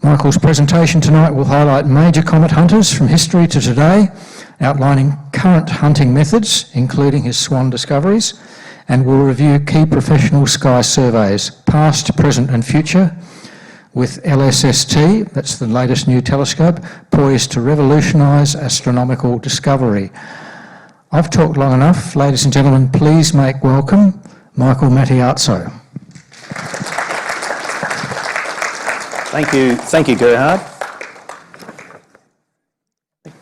Michael's presentation tonight will highlight major comet hunters from history to today, outlining current hunting methods, including his SWAN discoveries, and will review key professional sky surveys, past, present and future, with LSST, that's the latest new telescope, poised to revolutionise astronomical discovery. I've talked long enough. Ladies and gentlemen, please make welcome Michael Mattiazzo. Thank you, Gerhard.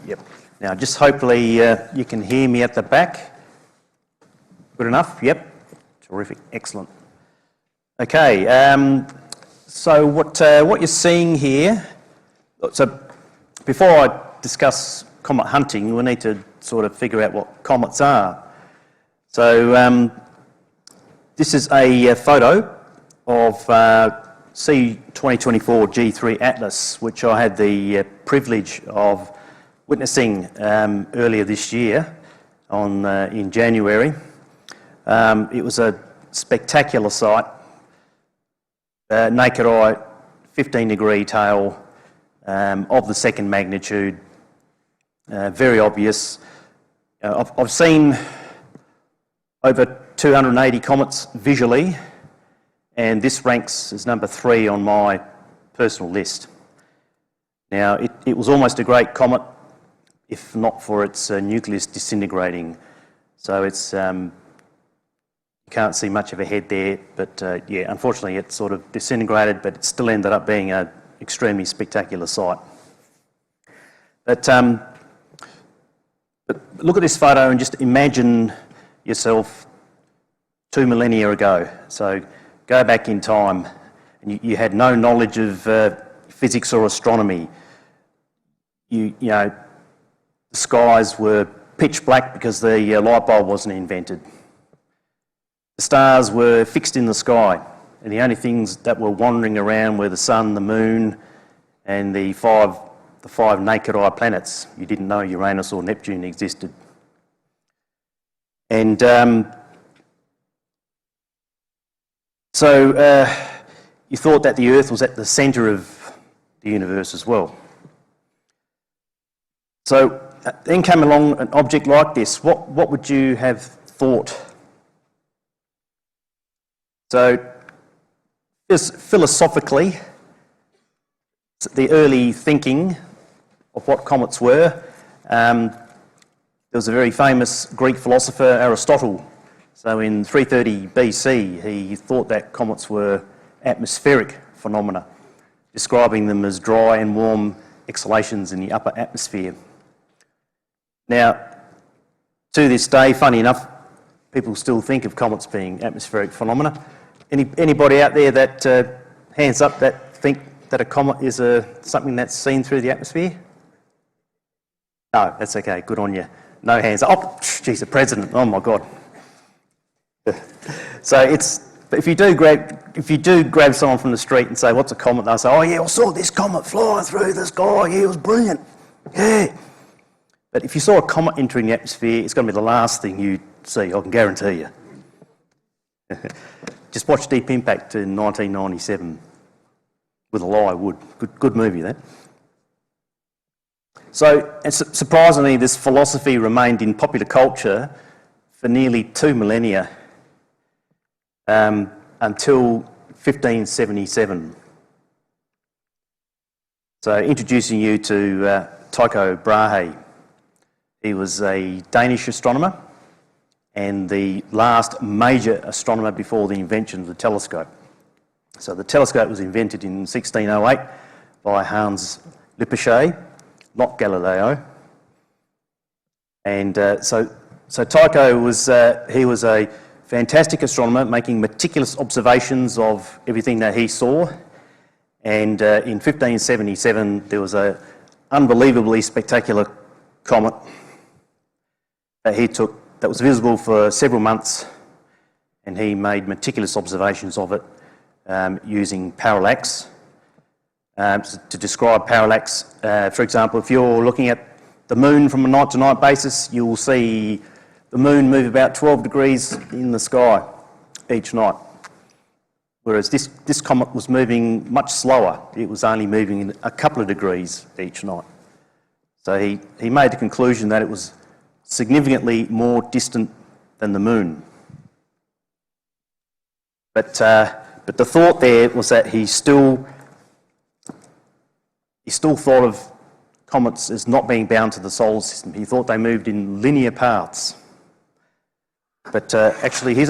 Yep. Now, just hopefully you can hear me at the back. Good enough? Yep. Terrific. Excellent. Okay. So what you're seeing here. So before I discuss comet hunting, we need to sort of figure out what comets are. So this is a photo of C2024 G3 Atlas, which I had the privilege of witnessing earlier this year in January. It was a spectacular sight, naked eye, 15-degree tail of the second magnitude, very obvious. I've seen over 280 comets visually, and this ranks as number 3 on my personal list. Now, it was almost a great comet, if not for its nucleus disintegrating. So it's you can't see much of a head there, but yeah, unfortunately it sort of disintegrated, but it still ended up being an extremely spectacular sight. But look at this photo and just imagine yourself 2 millennia ago. So go back in time, and you had no knowledge of physics or astronomy. You know, the skies were pitch black because the light bulb wasn't invented. The stars were fixed in the sky, and the only things that were wandering around were the sun, the moon, and the five naked eye planets. You didn't know Uranus or Neptune existed. And so you thought that the Earth was at the centre of the universe as well. So then came along an object like this. What would you have thought? So philosophically, the early thinking of what comets were, there was a very famous Greek philosopher, Aristotle. So in 330 BC, he thought that comets were atmospheric phenomena, describing them as dry and warm exhalations in the upper atmosphere. Now, to this day, funny enough, people still think of comets being atmospheric phenomena. Anybody out there that hands up that think that a comet is something that's seen through the atmosphere? No, that's okay. Good on you. No hands up. Oh, geez, the president. Oh my God. So if you do grab someone from the street and say, "What's a comet?" they'll say, "Oh yeah, I saw this comet flying through the sky. Yeah, it was brilliant. Yeah." But if you saw a comet entering the atmosphere, it's going to be the last thing you see. I can guarantee you. Just watch Deep Impact in 1997 with Elijah Wood. Good movie, that. So, and surprisingly, this philosophy remained in popular culture for nearly 2 millennia, until 1577. So, introducing you to Tycho Brahe. He was a Danish astronomer and the last major astronomer before the invention of the telescope. So the telescope was invented in 1608 by Hans Lippershey, not Galileo. And so Tycho was a fantastic astronomer, making meticulous observations of everything that he saw. And in 1577, there was an unbelievably spectacular comet that he took that was visible for several months, and he made meticulous observations of it using parallax. To describe parallax, for example, if you're looking at the moon from a night-to-night basis, you will see the moon move about 12 degrees in the sky each night. whereas this comet was moving much slower. It was only moving in a couple of degrees each night. So he made the conclusion that it was significantly more distant than the moon. But the thought there was that he still thought of comets as not being bound to the solar system. He thought they moved in linear paths. But actually, he is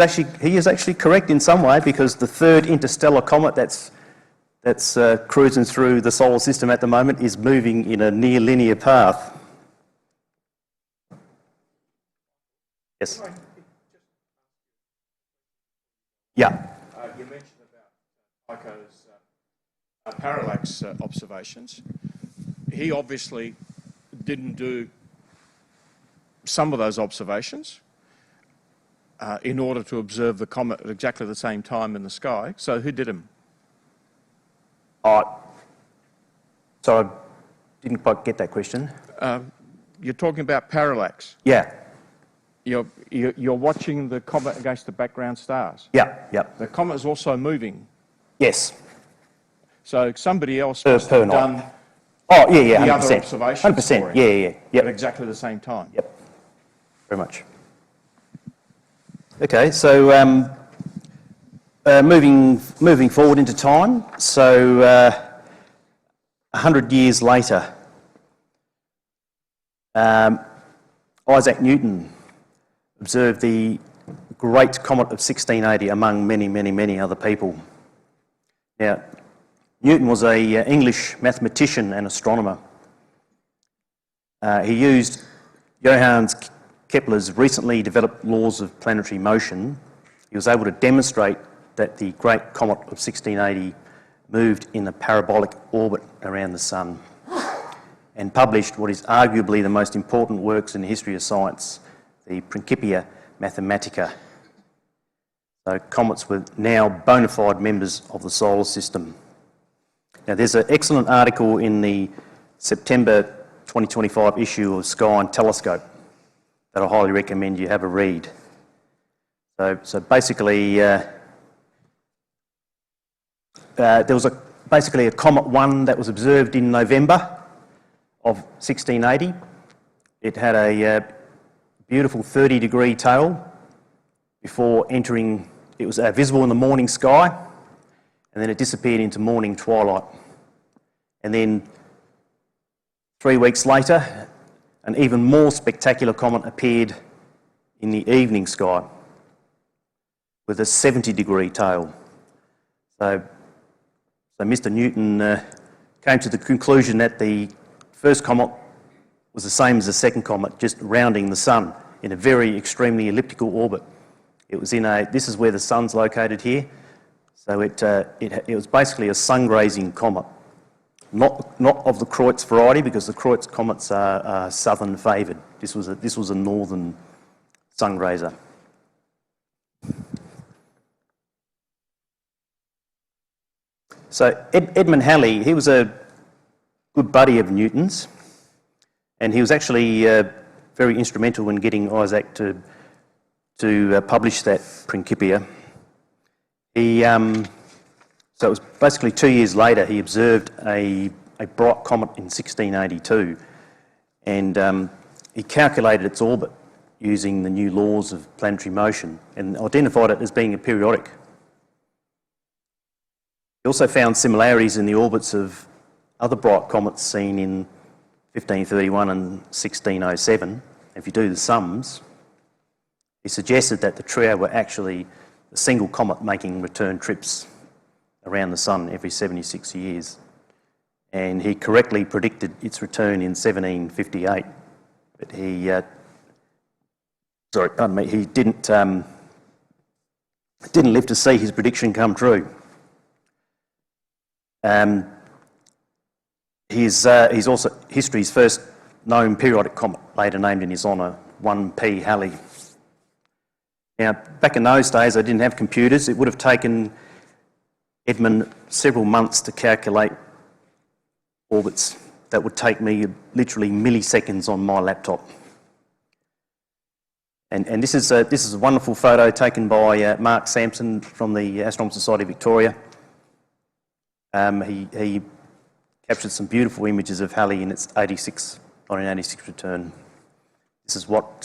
actually correct in some way, because the third interstellar comet that's cruising through the solar system at the moment is moving in a near linear path. Yes. Yeah. You mentioned about Tycho's parallax observations. He obviously didn't do some of those observations in order to observe the comet at exactly the same time in the sky. So who did them? So I didn't quite get that question. You're talking about parallax. Yeah. You're watching the comet against the background stars. Yeah. Yeah. The comet is also moving. Yes. So somebody else must have done Oh, yeah, the 100%. other observations 100%. for him Yeah. Yep. at exactly the same time. Yep. Very much. Okay, so moving forward into time. So 100 years later, Isaac Newton observed the great comet of 1680 among many other people. Now, Newton was an English mathematician and astronomer. He used Johann Kepler's recently developed laws of planetary motion. He was able to demonstrate that the great comet of 1680 moved in a parabolic orbit around the Sun, and published what is arguably the most important works in the history of science, the Principia Mathematica. So comets were now bona fide members of the solar system. Now, there's an excellent article in the September 2025 issue of Sky and Telescope that I highly recommend you have a read. So basically, there was basically a Comet 1 that was observed in November of 1680. It had a beautiful 30-degree tail before entering. It was visible in the morning sky, and then it disappeared into morning twilight. And then 3 weeks later, an even more spectacular comet appeared in the evening sky with a 70-degree tail. So Mr. Newton came to the conclusion that the first comet was the same as the second comet, just rounding the Sun in a very extremely elliptical orbit. It was this is where the Sun's located here, so it was basically a sun-grazing comet. Not of the Kreutz variety, because the Kreutz comets are southern favoured. This was a northern sun grazer. So Edmund Halley, he was a good buddy of Newton's, and he was actually very instrumental in getting Isaac to publish that Principia. So it was basically 2 years later he observed a bright comet in 1682, and he calculated its orbit using the new laws of planetary motion and identified it as being a periodic. He also found similarities in the orbits of other bright comets seen in 1531 and 1607. If you do the sums, he suggested that the trio were actually a single comet making return trips around the Sun every 76 years. And he correctly predicted its return in 1758. But he didn't live to see his prediction come true. He's also history's first known periodic comet, later named in his honour, 1P Halley. Now, back in those days, they didn't have computers. It would have taken Edmund several months to calculate orbits. That would take me literally milliseconds on my laptop. And this is a wonderful photo taken by Mark Sampson from the Astronomical Society of Victoria. He captured some beautiful images of Halley in its 1986 return. This is what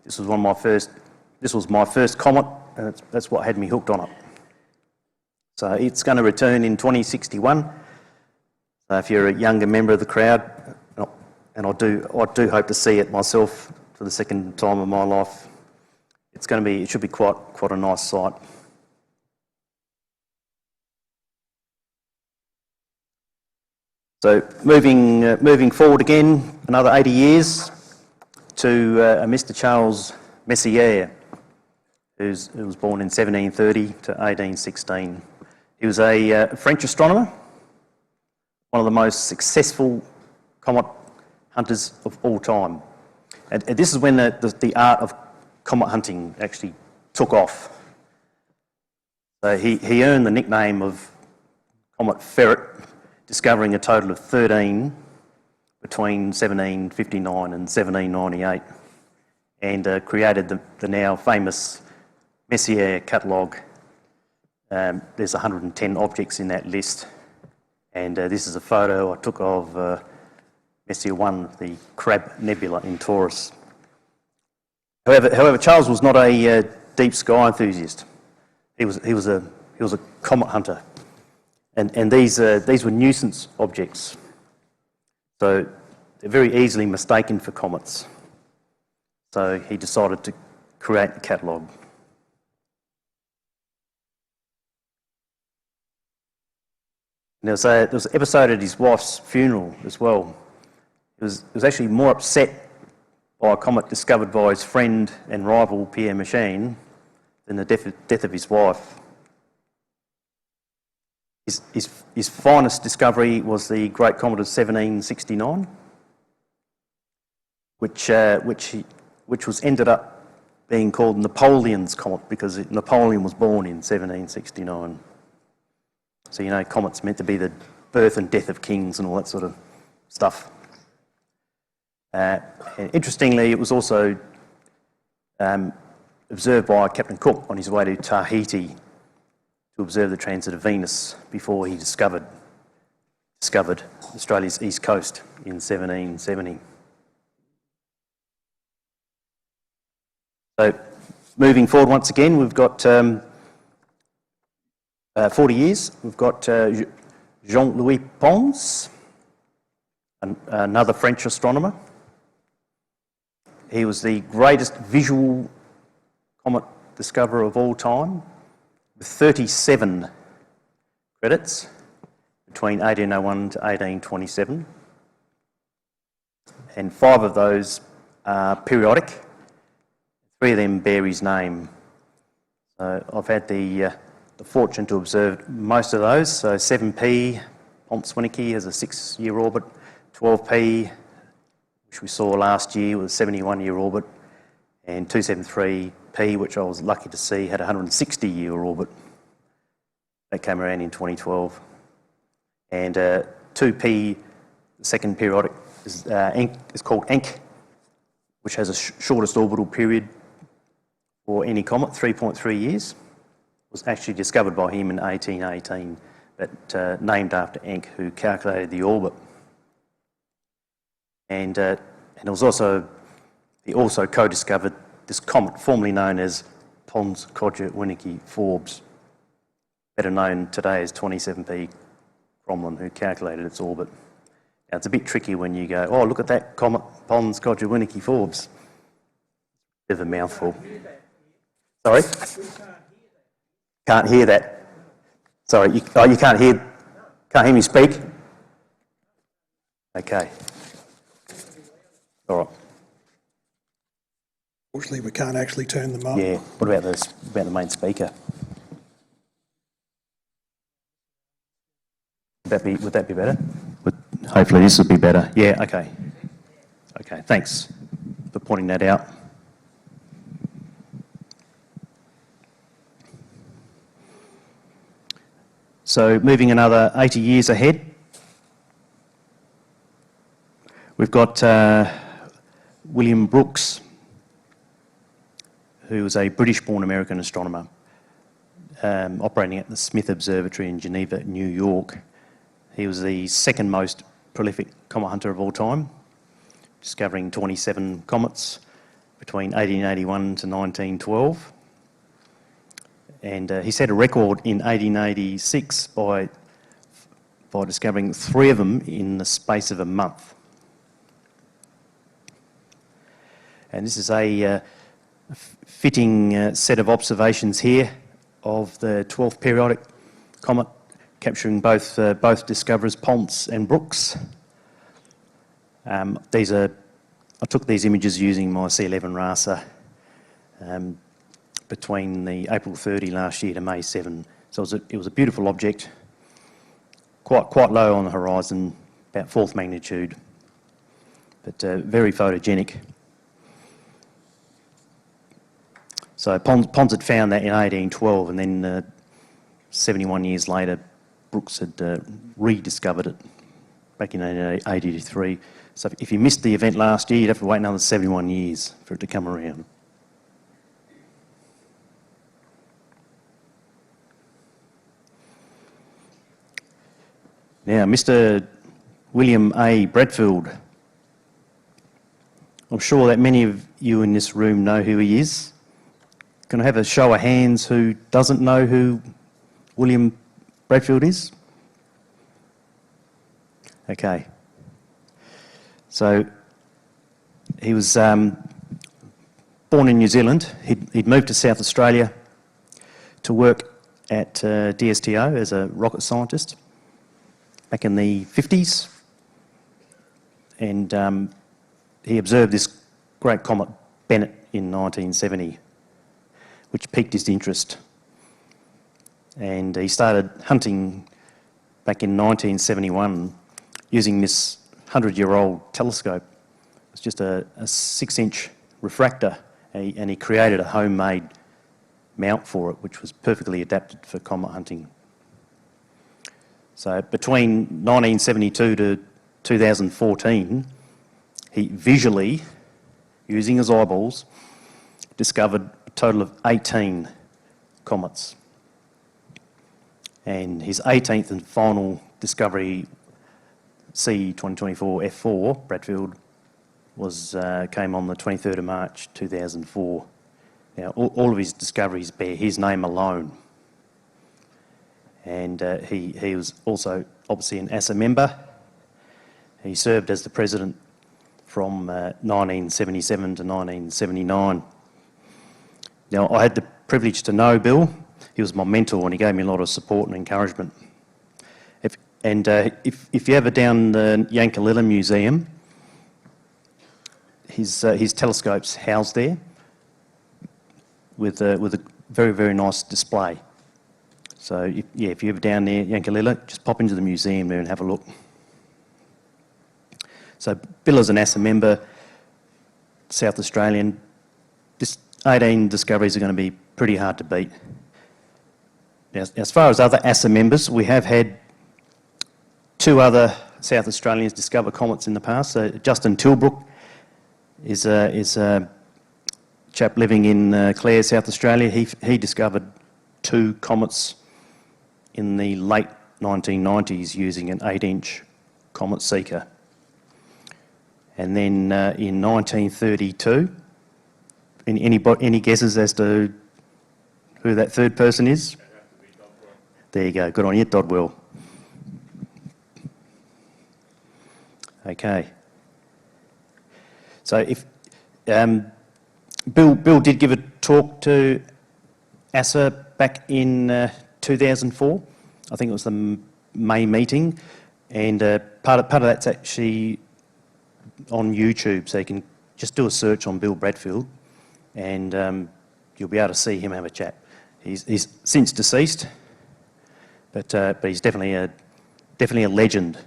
this was my first comet, and that's what had me hooked on it. So it's going to return in 2061. So if you're a younger member of the crowd, and I do hope to see it myself for the second time in my life, it should be quite a nice sight. So moving forward again, another 80 years to Mr. Charles Messier, who was born in 1730 to 1816. He was a French astronomer, one of the most successful comet hunters of all time. And this is when the art of comet hunting actually took off. So he earned the nickname of Comet Ferret, discovering a total of 13 between 1759 and 1798, and created the now famous Messier catalogue. There's 110 objects in that list, and this is a photo I took of Messier 1, the Crab Nebula in Taurus. However, Charles was not a deep sky enthusiast. He was a comet hunter, and these were nuisance objects, so they're very easily mistaken for comets. So he decided to create a catalogue. There was an episode at his wife's funeral as well. He was actually more upset by a comet discovered by his friend and rival Pierre Machine than the death of his wife. His finest discovery was the Great Comet of 1769, which was ended up being called Napoleon's Comet because Napoleon was born in 1769. So, you know, comets meant to be the birth and death of kings and all that sort of stuff. And interestingly, it was also observed by Captain Cook on his way to Tahiti to observe the transit of Venus before he discovered Australia's east coast in 1770. So, moving forward once again, we've got 40 years. We've got Jean-Louis Pons, another French astronomer. He was the greatest visual comet discoverer of all time, with 37 credits between 1801 to 1827, and 5 of those are periodic. 3 of them bear his name. So I've had the fortune to observe most of those. So 7P, Pons-Swinicky has a 6-year orbit, 12P, which we saw last year, was a 71-year orbit, and 273P, which I was lucky to see, had a 160-year orbit. That came around in 2012. And 2P, the second periodic, is called Encke, which has a shortest orbital period for any comet, 3.3 years. Was actually discovered by him in 1818, but named after Encke, who calculated the orbit. And it was also, he also co-discovered this comet formerly known as Pons-Codger-Winnicke-Forbes, better known today as 27P Cromlin, who calculated its orbit. Now, it's a bit tricky when you go, oh, look at that comet, Pons-Codger-Winnicke-Forbes. Bit of a mouthful. Sorry? Can't hear that. Sorry, you can't hear me speak? Okay. All right. Fortunately, we can't actually turn them up. Yeah. What about the main speaker? Would that be better? Hopefully this will be better. Yeah, okay. Okay, thanks for pointing that out. So moving another 80 years ahead, we've got William Brooks, who was a British-born American astronomer operating at the Smith Observatory in Geneva, New York. He was the second most prolific comet hunter of all time, discovering 27 comets between 1881 to 1912. And he set a record in 1886 by discovering 3 of them in the space of a month. And this is a fitting set of observations here of the 12th periodic comet, capturing both discoverers Ponce and Brooks. I took these images using my C11 RASA between the April 30 last year to May 7. So it was a beautiful object, quite low on the horizon, about 4th magnitude, but very photogenic. So Pons had found that in 1812, and then 71 years later, Brooks had rediscovered it back in 1883. So if you missed the event last year, you'd have to wait another 71 years for it to come around. Now, Mr. William A. Bradfield. I'm sure that many of you in this room know who he is. Can I have a show of hands who doesn't know who William Bradfield is? Okay. So he was born in New Zealand. He'd moved to South Australia to work at DSTO as a rocket scientist back in the 50s. And he observed this great comet, Bennett, in 1970, which piqued his interest. And he started hunting back in 1971 using this 100-year-old telescope. It's just a 6-inch refractor, and he created a homemade mount for it, which was perfectly adapted for comet hunting. So between 1972 to 2014, he visually, using his eyeballs, discovered a total of 18 comets. And his 18th and final discovery, C 2024 F4, Bradfield, came on the 23rd of March 2004. Now, all of his discoveries bear his name alone. And he was also obviously an ASSA member. He served as the president from 1977 to 1979. Now, I had the privilege to know Bill. He was my mentor, and he gave me a lot of support and encouragement. If you're ever down the Yankalilla Museum, his telescope's housed there with a very, very nice display. So, if you're ever down there, Yankalilla, just pop into the museum there and have a look. So, Bill is an ASSA member, South Australian. This 18 discoveries are going to be pretty hard to beat. Now, as far as other ASSA members, we have had 2 other South Australians discover comets in the past. So Justin Tilbrook is a chap living in Clare, South Australia. He discovered 2 comets in the late 1990s using an 8-inch comet seeker. And then in 1932, any guesses as to who that third person is? There you go, good on you, Dodwell. Okay. So if Bill did give a talk to ASSA back in 2004. I think it was the May meeting, and part of that's actually on YouTube, so you can just do a search on Bill Bradfield, and you'll be able to see him have a chat. He's since deceased, but he's definitely a legend.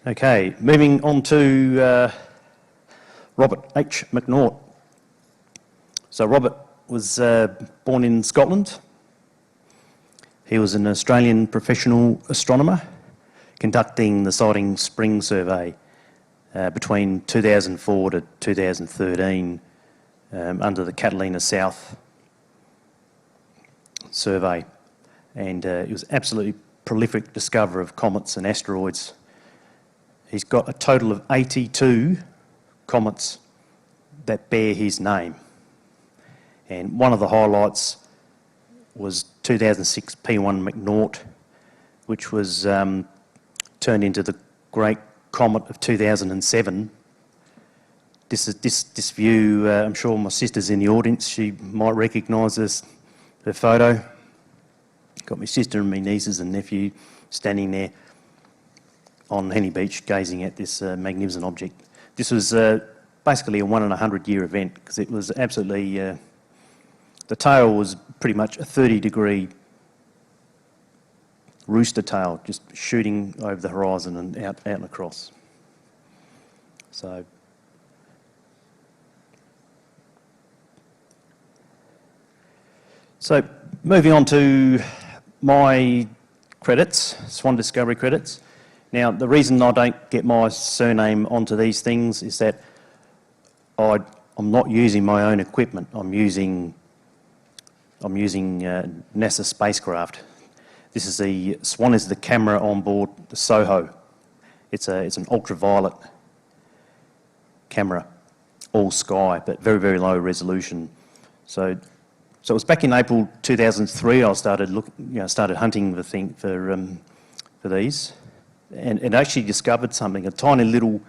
Okay, moving on to Robert H. McNaught. So Robert was born in Scotland. He was an Australian professional astronomer conducting the Sighting Spring Survey between 2004 to 2013 under the Catalina South survey, and it was absolutely prolific discoverer of comets and asteroids. He's got a total of 82 comets that bear his name, and one of the highlights was 2006 P1 McNaught, which was turned into the great comet of 2007. This view, I'm sure my sister's in the audience, she might recognise this, the photo. Got my sister and my nieces and nephew standing there on Henny Beach gazing at this magnificent object. This was basically a 1 in a 100-year event, because it was absolutely, the tail was pretty much a 30-degree rooster tail, just shooting over the horizon and out and across. So moving on to my credits, SWAN Discovery credits. Now, the reason I don't get my surname onto these things is that I'm not using my own equipment. I'm using NASA spacecraft. This is the SWAN is the camera on board the SOHO. It's an ultraviolet camera, all sky, but very, very low resolution. So it was back in April 2003 I started hunting the thing for these, and actually discovered something. A tiny little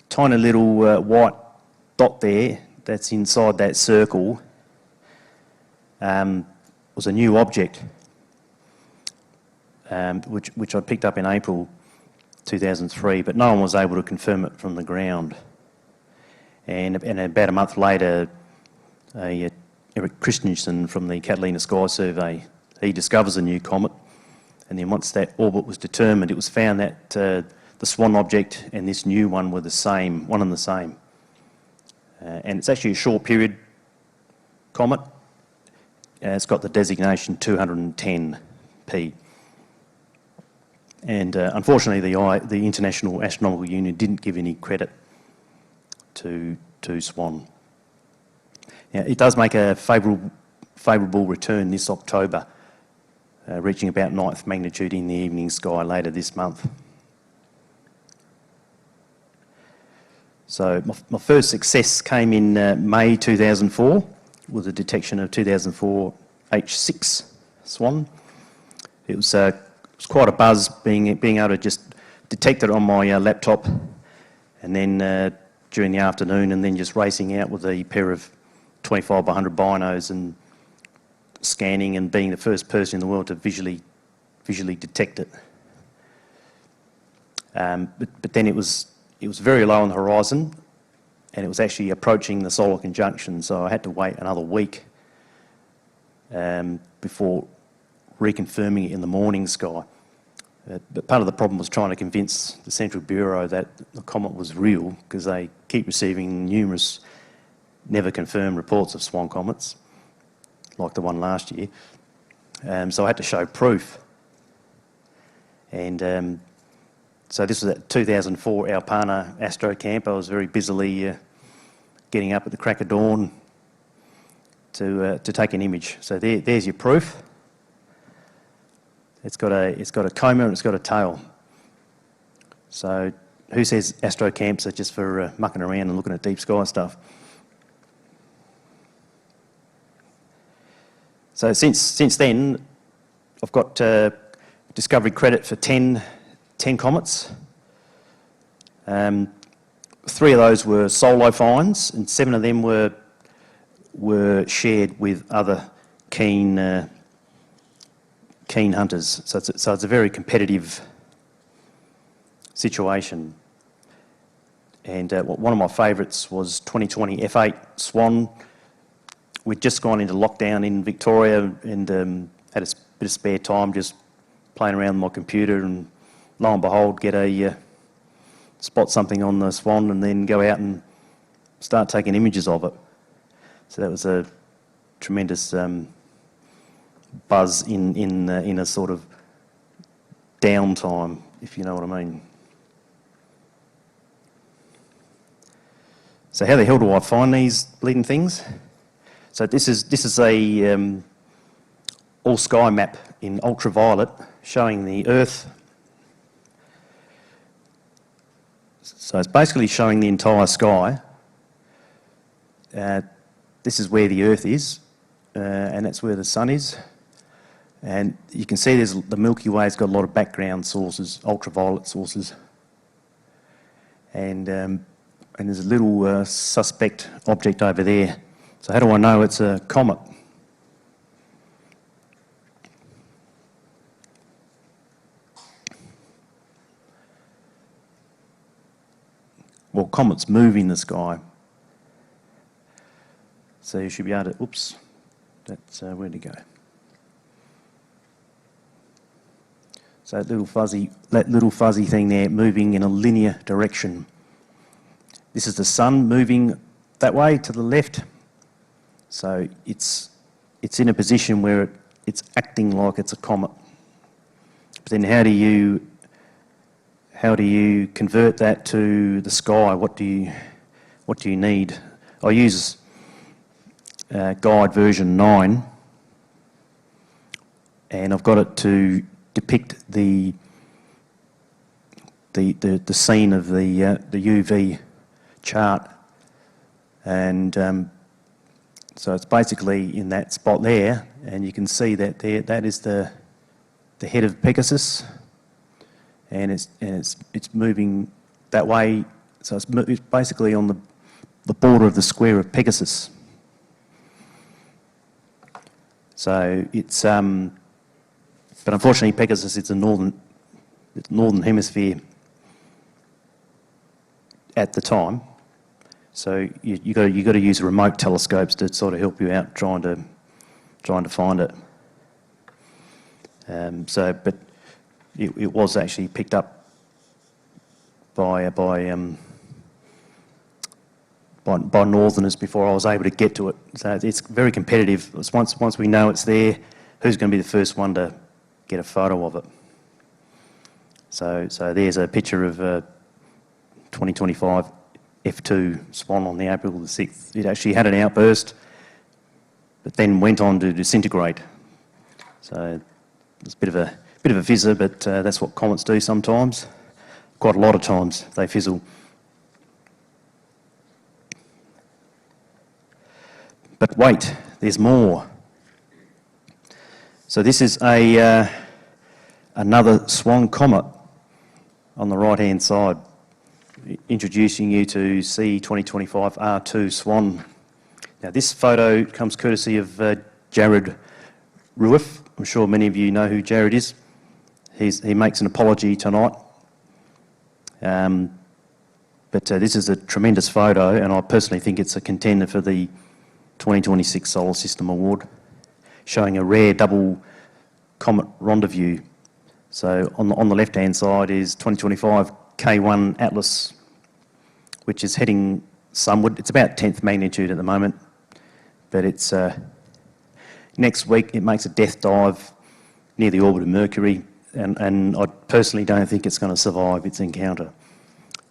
white dot there that's inside that circle was a new object, which I picked up in April 2003, but no one was able to confirm it from the ground. And about a month later, Eric Christensen from the Catalina Sky Survey, he discovers a new comet, and then once that orbit was determined, it was found that the SWAN object and this new one were the same, one and the same. And it's actually a short period comet. It's got the designation 210P. And unfortunately, the International Astronomical Union didn't give any credit to SWAN. Now, it does make a favourable return this October, reaching about 9th magnitude in the evening sky later this month. So my first success came in May 2004 with the detection of 2004 H6 SWAN. It was quite a buzz being able to just detect it on my laptop, and then during the afternoon, and then just racing out with a pair of 25 by 100 binos and scanning and being the first person in the world to visually detect it. But then it was very low on the horizon, and it was actually approaching the solar conjunction, so I had to wait another week before reconfirming it in the morning sky. But part of the problem was trying to convince the Central Bureau that the comet was real, because they keep receiving numerous never confirmed reports of SWAN comets, like the one last year. So I had to show proof. And so this was at 2004 Alpana Astro Camp. I was very busily getting up at the crack of dawn to take an image. So there's your proof. It's got a coma and it's got a tail. So who says astro camps are just for mucking around and looking at deep sky stuff? So since then, I've got discovery credit for 10 comets. 3 of those were solo finds, and 7 of them were shared with other keen hunters. So it's a very competitive situation. And one of my favourites was 2020 F8 SWAN. We'd just gone into lockdown in Victoria and had a bit of spare time just playing around with my computer, and lo and behold, spot something on the SWAN and then go out and start taking images of it. So that was a tremendous buzz in a sort of downtime, if you know what I mean. So how the hell do I find these bleeding things? So this is a all sky map in ultraviolet showing the Earth. So it's basically showing the entire sky. This is where the Earth is, and that's where the Sun is. And you can see the Milky Way's got a lot of background sources, ultraviolet sources. And there's a little suspect object over there. So how do I know it's a comet? Well, comets move in the sky. So you should be able to, oops, that's where to go. So that little fuzzy thing there moving in a linear direction. This is the Sun moving that way to the left. So it's in a position where it's acting like it's a comet. But then how do you convert that to the sky? What do you need? I use Guide version 9, and I've got it to depict the scene of the UV chart, and so it's basically in that spot there, and you can see that there, that is the head of Pegasus, and it's moving that way. So it's basically on the border of the square of Pegasus. So it's but unfortunately Pegasus, it's a northern hemisphere at the time. So you got to use remote telescopes to sort of help you out trying to find it. But it was actually picked up by northerners before I was able to get to it. So it's very competitive. Once we know it's there, who's going to be the first one to get a photo of it? So there's a picture of 2025 F2 SWAN on the April the 6th. It actually had an outburst, but then went on to disintegrate. So it's a bit of a fizzer, but that's what comets do sometimes. Quite a lot of times they fizzle. But wait, there's more. So this is another SWAN comet on the right-hand side, introducing you to C2025 R2 SWAN. Now this photo comes courtesy of Jared Ruiff. I'm sure many of you know who Jared is. He makes an apology tonight. But this is a tremendous photo, and I personally think it's a contender for the 2026 Solar System Award, showing a rare double comet rendezvous. So on the left-hand side is 2025 K1 Atlas, which is heading sunward. It's about 10th magnitude at the moment, but it's next week it makes a death dive near the orbit of Mercury, and I personally don't think it's going to survive its encounter.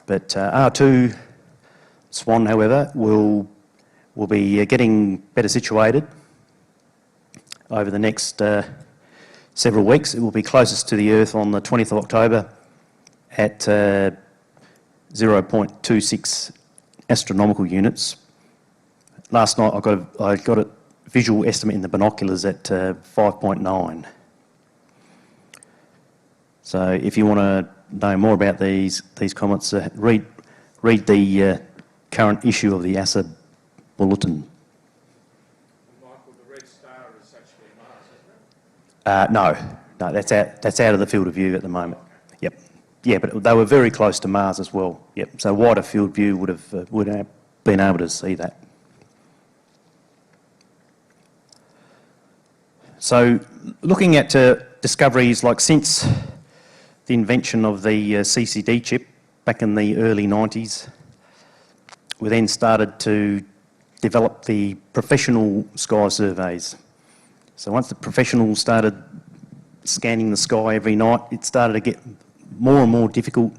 But R2 SWAN, however, will be getting better situated over the next several weeks. It will be closest to the Earth on the 20th of October at 0.26 astronomical units. Last night I got a visual estimate in the binoculars at 5.9. So if you want to know more about these comets, read the current issue of the ASSA bulletin. Michael, the red star is actually Mars, isn't it? No, that's out of the field of view at the moment. Yep. Yeah, but they were very close to Mars as well. Yep. So wider field view would have been able to see that. So looking at discoveries like since the invention of the CCD chip back in the early 90s, we then started to develop the professional sky surveys. So once the professionals started scanning the sky every night, it started to get more and more difficult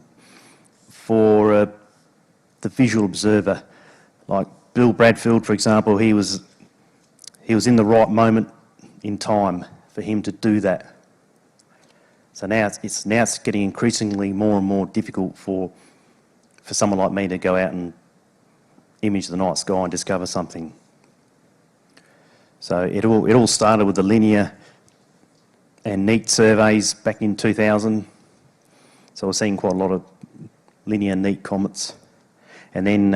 for the visual observer Like Bill Bradfield, for example, he was in the right moment in time for him to do that. So now it's getting increasingly more and more difficult for someone like me to go out and image the night sky and discover something. So it all started with the linear and neat surveys back in 2000. So we're seeing quite a lot of linear neat comets. And then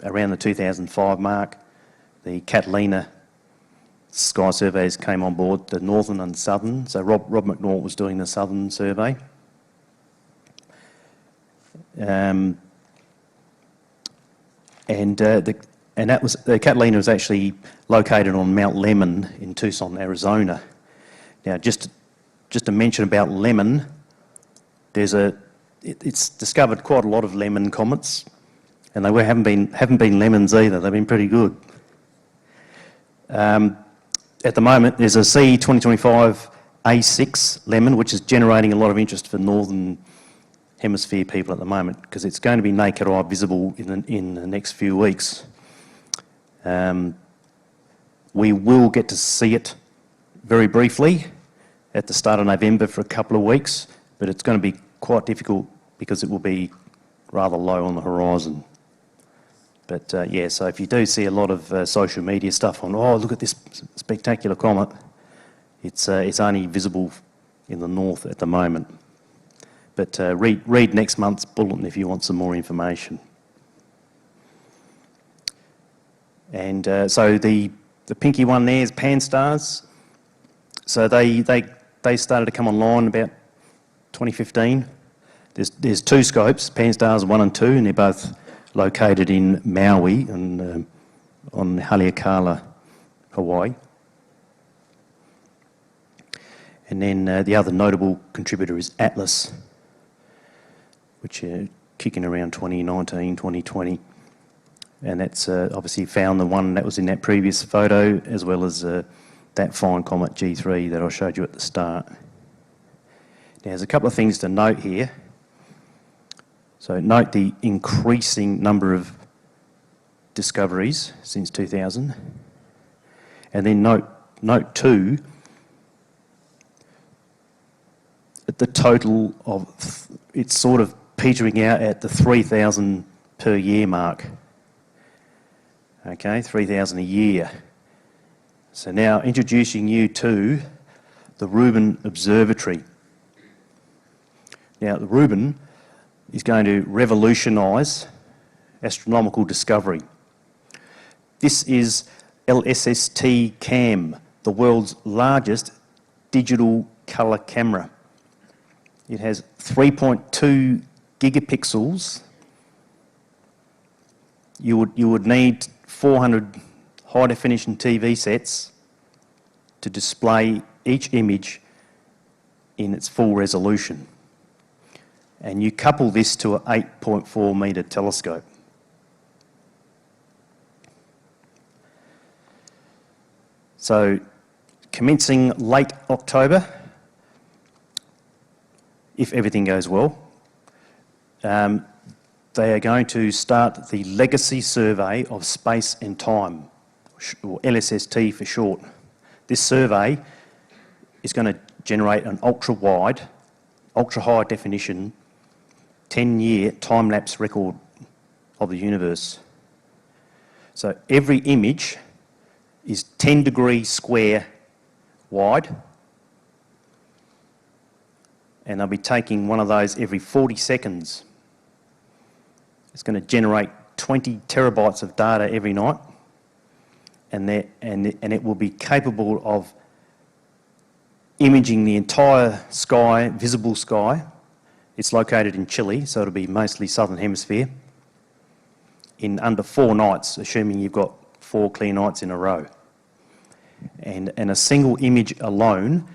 around the 2005 mark, the Catalina sky surveys came on board, the northern and southern. So Rob McNaught was doing the southern survey. And that was, the Catalina was actually located on Mount Lemmon in Tucson, Arizona. Now, just to mention about Lemmon, it's discovered quite a lot of Lemmon comets, and they haven't been lemons either. They've been pretty good. At the moment, there's a C2025 A6 Lemon, which is generating a lot of interest for northern hemisphere people at the moment, because it's going to be naked eye visible in the next few weeks. We will get to see it very briefly at the start of November for a couple of weeks, but it's going to be quite difficult because it will be rather low on the horizon. But yeah, so if you do see a lot of social media stuff on, oh, look at this spectacular comet, it's only visible in the north at the moment. But read next month's bulletin if you want some more information. And so the pinky one there is Pan-STARRS. So they started to come online about 2015. There's two scopes, Pan-STARRS 1 and 2, and they're both located in Maui and on Haleakala, Hawaii. And then the other notable contributor is Atlas, which are kicking around 2019, 2020. And that's obviously found the one that was in that previous photo, as well as that fine comet G3 that I showed you at the start. Now, there's a couple of things to note here. So note the increasing number of discoveries since 2000. And then note too, the total of, it's sort of petering out at the 3,000 per year mark. Okay, 3,000 a year. So now introducing you to the Rubin Observatory. Now the Rubin is going to revolutionise astronomical discovery. This is LSST CAM, the world's largest digital colour camera. It has 3.2 gigapixels. You would need 400 high-definition TV sets to display each image in its full resolution. And you couple this to an 8.4 metre telescope. So, commencing late October, if everything goes well, they are going to start the Legacy Survey of Space and Time, or LSST for short. This survey is going to generate an ultra-wide, ultra-high definition, 10-year time-lapse record of the universe. So every image is 10 degrees square wide, and they'll be taking one of those every 40 seconds. It's going to generate 20 terabytes of data every night, and it will be capable of imaging the entire sky, visible sky. It's located in Chile, so it'll be mostly southern hemisphere, in under 4 nights, assuming you've got 4 clear nights in a row. And a single image alone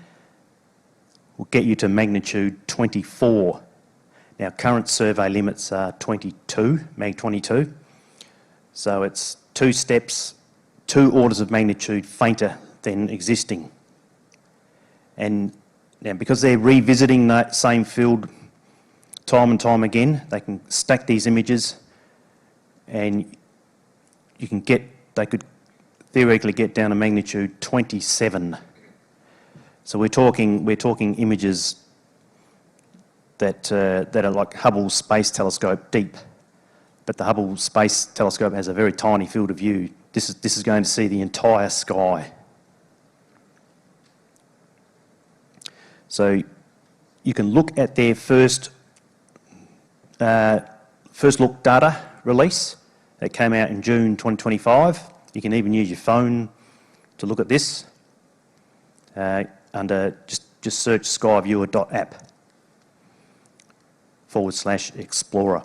will get you to magnitude 24. Now, current survey limits are 22, mag 22. So it's 2 steps, 2 orders of magnitude fainter than existing. And now, because they're revisiting that same field time and time again, they can stack these images, and they could theoretically get down to magnitude 27. So we're talking images that are like Hubble Space Telescope deep, but the Hubble Space Telescope has a very tiny field of view. This is going to see the entire sky. So you can look at their first look data release that came out in June 2025. You can even use your phone to look at this under just search skyviewer.app/explorer.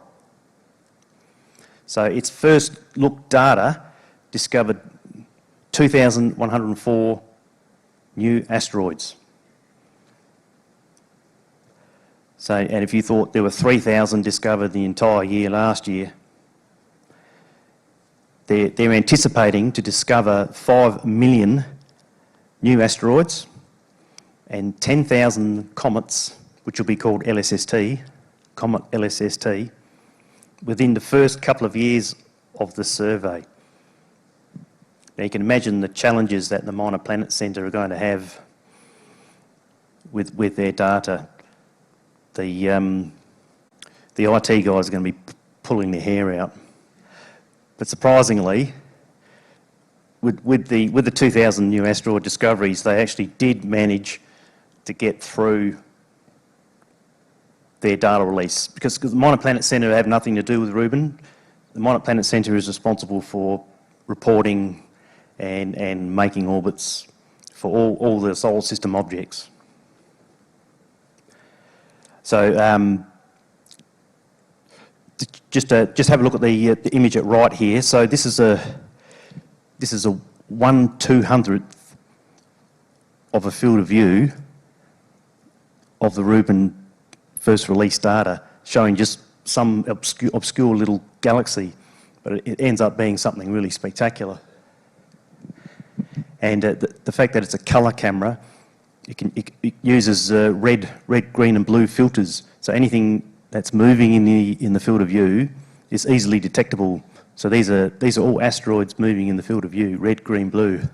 So its first look data discovered 2,104 new asteroids. So, and if you thought there were 3,000 discovered the entire year last year, they're anticipating to discover 5 million new asteroids and 10,000 comets, which will be called LSST, Comet LSST, within the first couple of years of the survey. Now you can imagine the challenges that the Minor Planet Centre are going to have with their data. The IT guys are going to be pulling their hair out. But surprisingly, with the 2,000 new asteroid discoveries, they actually did manage to get through their data release. Because the Minor Planet Centre have nothing to do with Rubin. The Minor Planet Centre is responsible for reporting and making orbits for all the solar system objects. So just have a look at the image at right here. So this is a 1/200th of a field of view of the Rubin first release data, showing just some obscure little galaxy, but it ends up being something really spectacular. And the fact that it's a colour camera, it uses red, green and blue filters. So anything that's moving in the field of view is easily detectable. So these are all asteroids moving in the field of view, red, green, blue.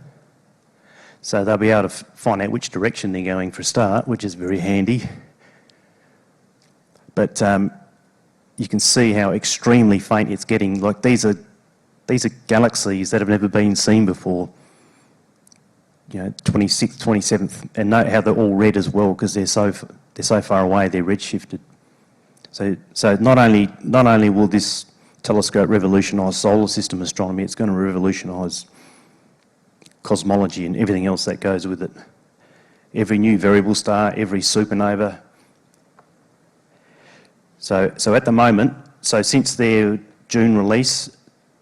So they'll be able to find out which direction they're going for a start, which is very handy. But you can see how extremely faint it's getting. Like these are galaxies that have never been seen before. You know, 26th, 27th, and note how they're all red as well because they're so far away, they're redshifted. So not only will this telescope revolutionise solar system astronomy, it's going to revolutionise cosmology and everything else that goes with it. Every new variable star, every supernova. So at the moment, since their June release,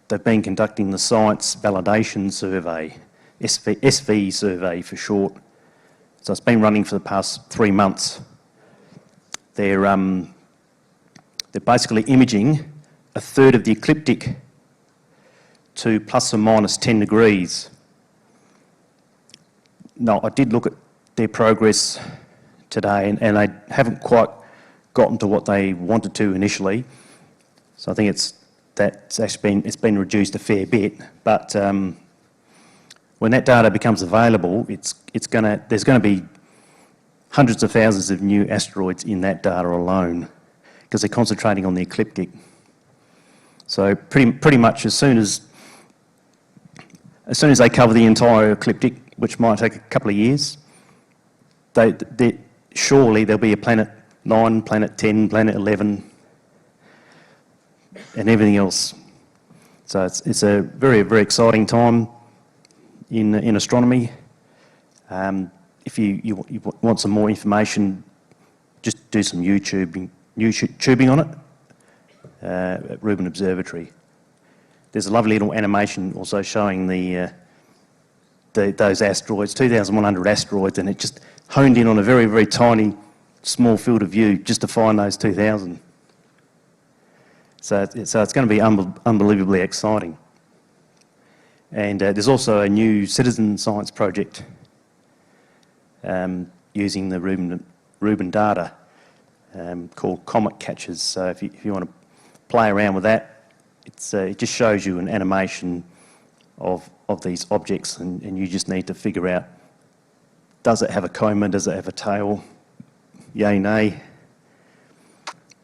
they've been conducting the Science Validation Survey, SV survey for short. So it's been running for the past 3 months. They're basically imaging a third of the ecliptic to plus or minus 10 degrees. Now, I did look at their progress today and they haven't quite gotten to what they wanted to initially. So I think it's been reduced a fair bit, but when that data becomes available, there's going to be hundreds of thousands of new asteroids in that data alone, because they're concentrating on the ecliptic. So pretty much as soon as they cover the entire ecliptic, which might take a couple of years, surely there'll be a planet 9, planet 10, planet 11, and everything else. So it's a very, very exciting time in astronomy. If you want some more information, just do some YouTubing on it at Rubin Observatory. There's a lovely little animation also showing those asteroids, 2,100 asteroids, and it just honed in on a very, very tiny, small field of view just to find those 2,000. So it's going to be unbelievably exciting. And there's also a new citizen science project using the Rubin data called Comet Catchers. So if you want to play around with that, it just shows you an animation of these objects, and you just need to figure out, does it have a coma, does it have a tail, yay, nay.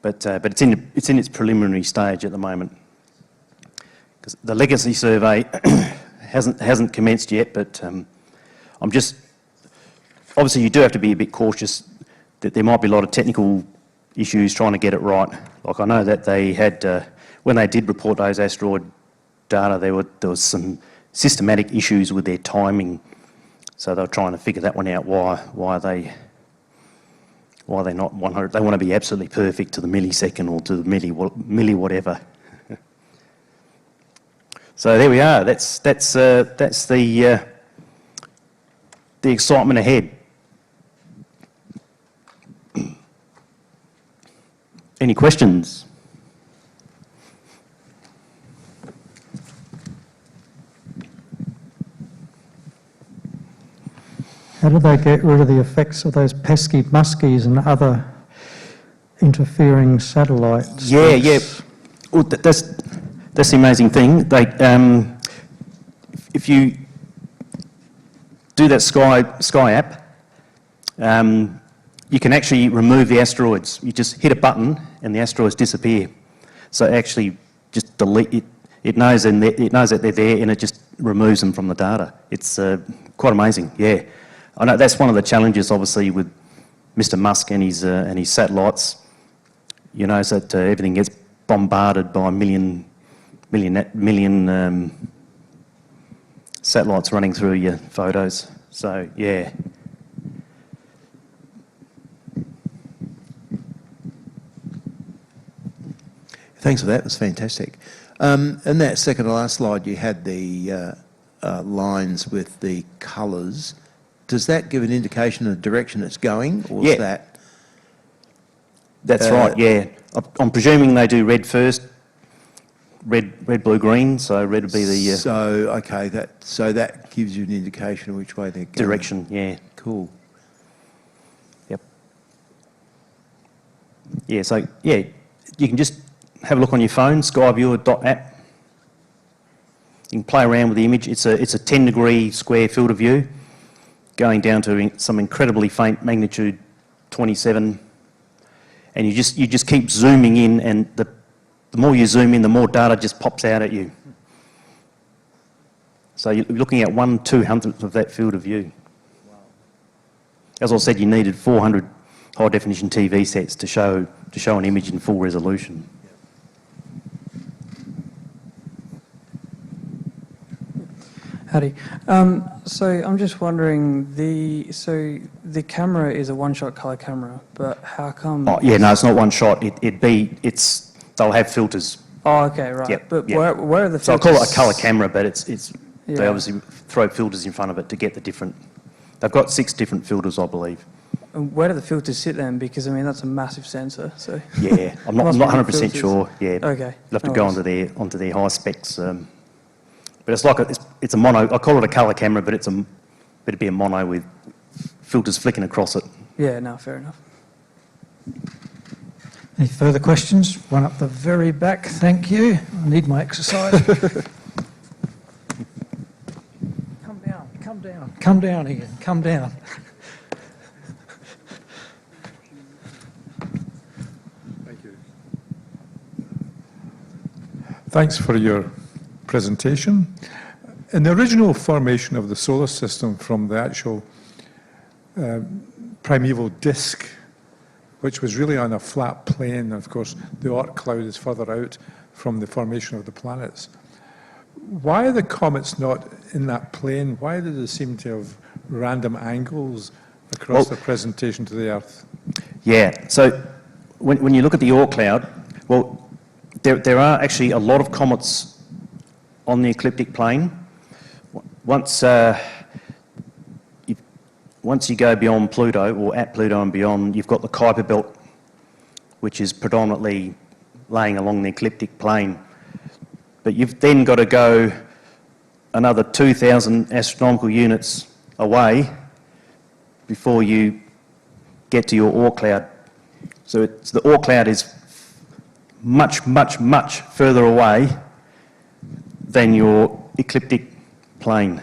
But it's in its preliminary stage at the moment. Because the legacy survey hasn't commenced yet, but I'm just, obviously you do have to be a bit cautious that there might be a lot of technical issues trying to get it right. Like I know that they had, when they did report those asteroid data, there was some systematic issues with their timing. So they were trying to figure that one out, why they're not 100. They want to be absolutely perfect to the millisecond or to the milli whatever. So there we are. That's the excitement ahead. Any questions? How do they get rid of the effects of those pesky muskies and other interfering satellites? Yeah. Well, that's the amazing thing. They, if you do that Sky app, you can actually remove the asteroids. You just hit a button and the asteroids disappear. So actually, just delete it. It knows that they're there, and it just removes them from the data. It's quite amazing. Yeah. I know that's one of the challenges, obviously, with Mr. Musk and his satellites. You know, so that everything gets bombarded by a million satellites running through your photos. So yeah. Thanks for that. It was fantastic. In that second to last slide, you had the lines with the colours. Does that give an indication of the direction it's going, or is that? That's right. Yeah, I'm presuming they do red first. Red, blue, green. So red would be the. So okay, that gives you an indication of which way they're going. Direction. Yeah. Cool. Yep. Yeah. So yeah, you can just have a look on your phone, skyviewer.app. You can play around with the image. It's a 10-degree square field of view, going down to some incredibly faint magnitude 27, and you just keep zooming in, and the more you zoom in, the more data just pops out at you. So you're looking at 1/200th of that field of view. Wow. As I said, you needed 400 high-definition TV sets to show an image in full resolution. Howdy. So I'm just wondering, the camera is a one-shot colour camera, but how come? Oh yeah, no, it's not one shot. They'll have filters. Oh, okay, right. Yep, but yep. Where are the filters? So I call it a colour camera, but Yeah. they obviously throw filters in front of it to get the different. They've got 6 different filters, I believe. And where do the filters sit then? Because I mean that's a massive sensor. So Yeah, I'm not 100% sure. Yeah. Okay. You'll have to go onto their high specs. But it's like it's a mono. I call it a colour camera, but it'd be a mono with filters flicking across it. Yeah, no, fair enough. Any further questions? One up the very back, thank you. I need my exercise. Come down again, come down. Thank you. Thanks for your presentation. In the original formation of the solar system from the actual primeval disk, which was really on a flat plane, of course the Oort cloud is further out from the formation of the planets. Why are the comets not in that plane? Why do they seem to have random angles across the presentation to the Earth? Yeah, so when you look at the Oort cloud, well, there are actually a lot of comets on the ecliptic plane. Once you go beyond Pluto, or at Pluto and beyond, you've got the Kuiper belt, which is predominantly laying along the ecliptic plane. But you've then got to go another 2,000 astronomical units away before you get to your Oort cloud. So the Oort cloud is much, much, much further away than your ecliptic plane.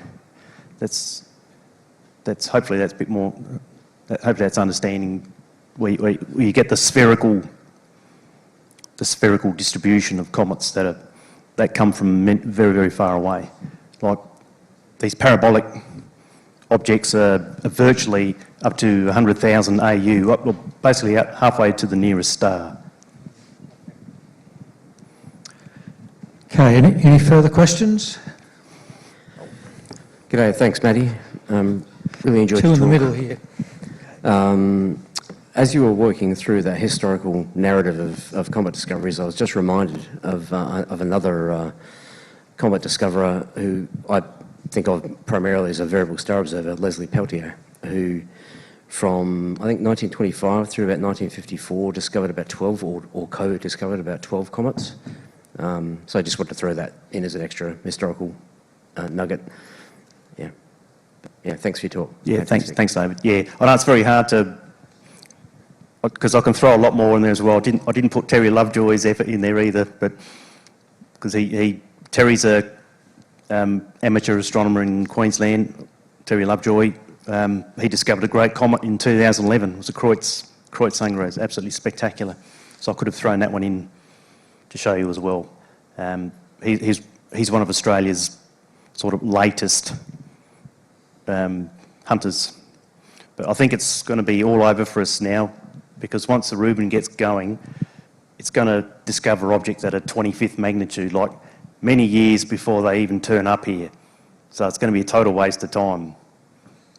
Hopefully that's a bit more. Hopefully that's understanding where you get the spherical distribution of comets that come from very, very far away. Like these parabolic objects are virtually up to 100,000 AU, basically halfway to the nearest star. Okay, any further questions? G'day, thanks, Matty. Really enjoyed Two your in the talk. middle here. As you were working through that historical narrative of comet discoveries, I was just reminded of another comet discoverer who I think of primarily as a variable star observer, Leslie Peltier, who from, I think, 1925 through about 1954 discovered about 12, or co-discovered about 12 comets. So I just wanted to throw that in as an extra historical nugget. Yeah, thanks for your talk. Yeah, thanks, David. Yeah, I know it's very hard to, because I can throw a lot more in there as well. I didn't put Terry Lovejoy's effort in there either, but because Terry's a amateur astronomer in Queensland. Terry Lovejoy, he discovered a great comet in 2011. It was a Kreutz-Sanger. It was absolutely spectacular. So I could have thrown that one in to show you as well. He's one of Australia's sort of latest hunters. But I think it's going to be all over for us now, because once the Rubin gets going, it's going to discover objects at a 25th magnitude, like many years before they even turn up here. So it's going to be a total waste of time.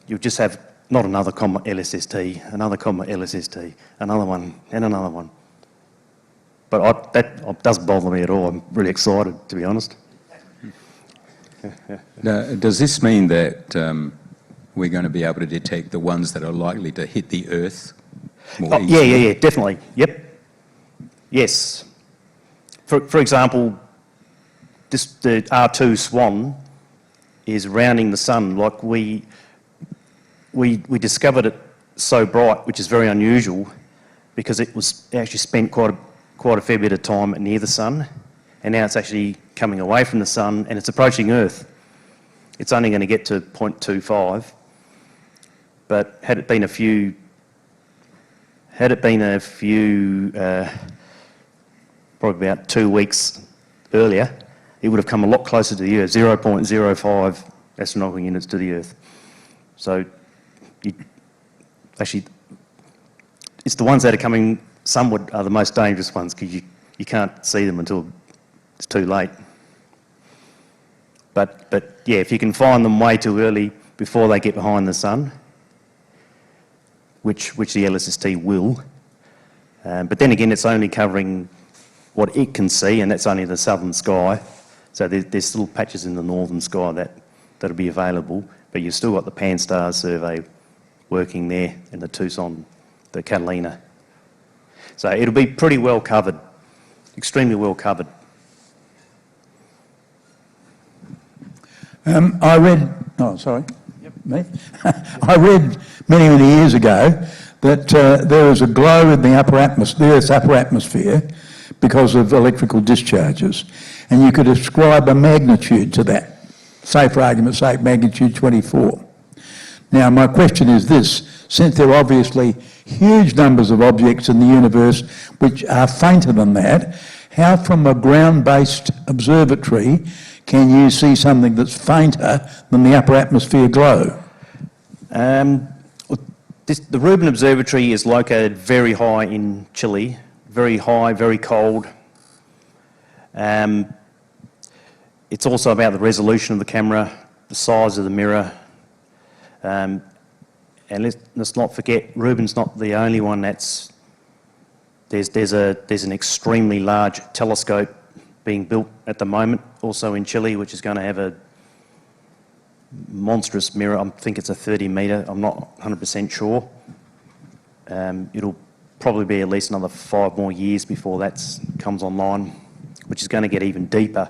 You'll just have not another comet LSST, another comet LSST, another one, and another one. But that doesn't bother me at all. I'm really excited, to be honest. Now, does this mean that we're going to be able to detect the ones that are likely to hit the Earth more easily? Yeah, definitely. Yep. Yes. For example, the R2 SWAN is rounding the sun. Like we discovered it so bright, which is very unusual, because it actually spent quite a fair bit of time near the sun, and now it's actually coming away from the sun and it's approaching Earth. It's only going to get to 0.25, but had it been a few probably about 2 weeks earlier, it would have come a lot closer to the Earth, 0.05 astronomical units to the Earth. So actually, it's the ones that are coming sunward are the most dangerous ones, because you can't see them until it's too late. But yeah, if you can find them way too early before they get behind the sun, which the LSST will, but then again, it's only covering what it can see, and that's only the southern sky. So there's still patches in the northern sky that'll be available, but you've still got the Pan-STARRS survey working there in the Tucson, the Catalina. So it'll be pretty well covered, extremely well covered. I read, me? I read many years ago that there was a glow in the Earth's upper atmosphere because of electrical discharges, and you could ascribe a magnitude to that, say for argument's sake, magnitude 24. Now my question is this: since there are obviously huge numbers of objects in the universe which are fainter than that, how from a ground-based observatory can you see something that's fainter than the upper atmosphere glow? The Rubin Observatory is located very high in Chile, very high, very cold. It's also about the resolution of the camera, the size of the mirror. And let's not forget, Rubin's not the only one that's... There's an extremely large telescope being built at the moment, also in Chile, which is going to have a monstrous mirror. I think it's a 30 metre, I'm not 100% sure. It'll probably be at least another 5 more years before that comes online, which is going to get even deeper.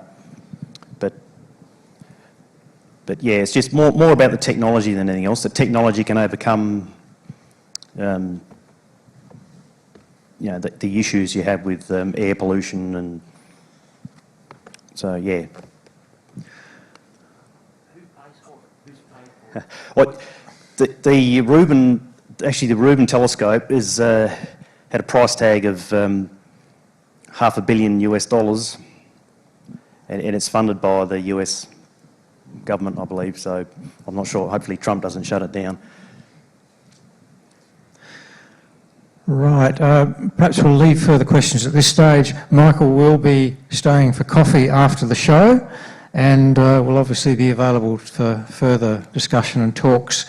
But yeah, it's just more about the technology than anything else. The technology can overcome the issues you have with air pollution, and so yeah. Who pays What the Rubin telescope is had a price tag of $500 million US, and it's funded by the US government, I believe. So I'm not sure. Hopefully, Trump doesn't shut it down. Right. Perhaps we'll leave further questions at this stage. Michael will be staying for coffee after the show, and will obviously be available for further discussion and talks.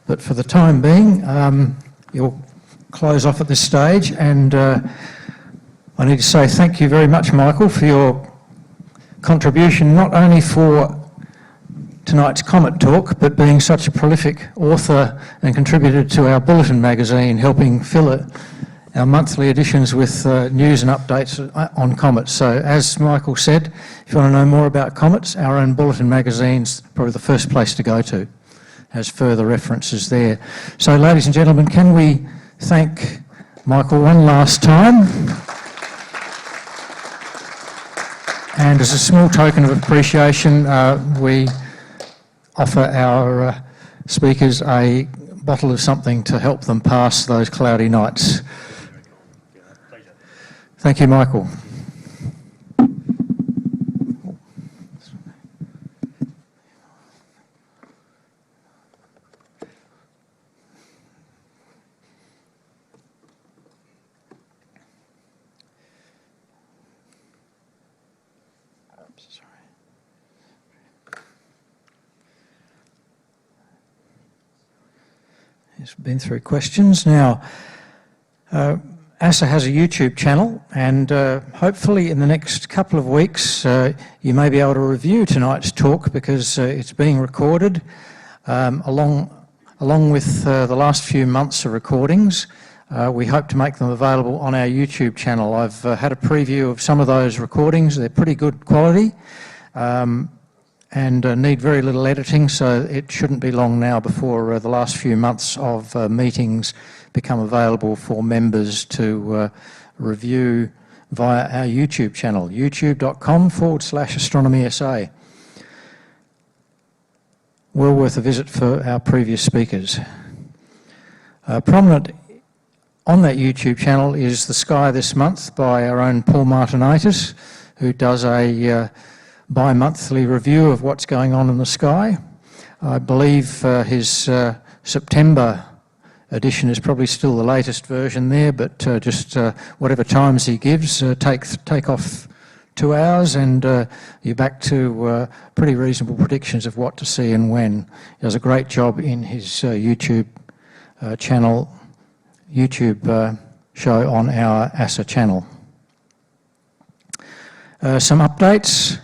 But for the time being, you'll close off at this stage, and I need to say thank you very much, Michael, for your contribution, not only for tonight's Comet talk, but being such a prolific author and contributor to our Bulletin magazine, helping fill our monthly editions with news and updates on comets. So as Michael said, if you want to know more about comets, our own Bulletin magazine's probably the first place to go to. Has further references there. So ladies and gentlemen, can we thank Michael one last time? And as a small token of appreciation, we offer our speakers a bottle of something to help them pass those cloudy nights. Thank you, Michael. Yes, been through questions. Now, ASSA has a YouTube channel, and hopefully in the next couple of weeks you may be able to review tonight's talk, because it's being recorded along with the last few months of recordings. We hope to make them available on our YouTube channel. I've had a preview of some of those recordings. They're pretty good quality. And need very little editing, so it shouldn't be long now before the last few months of meetings become available for members to review via our YouTube channel, youtube.com/astronomy.sa. Well worth a visit for our previous speakers. Prominent on that YouTube channel is The Sky This Month by our own Paul Martinitis, who does a bi-monthly review of what's going on in the sky. I believe his September edition is probably still the latest version there, but just whatever times he gives, take off 2 hours and you're back to pretty reasonable predictions of what to see and when. He does a great job in his YouTube channel, show on our ASSA channel. Some updates.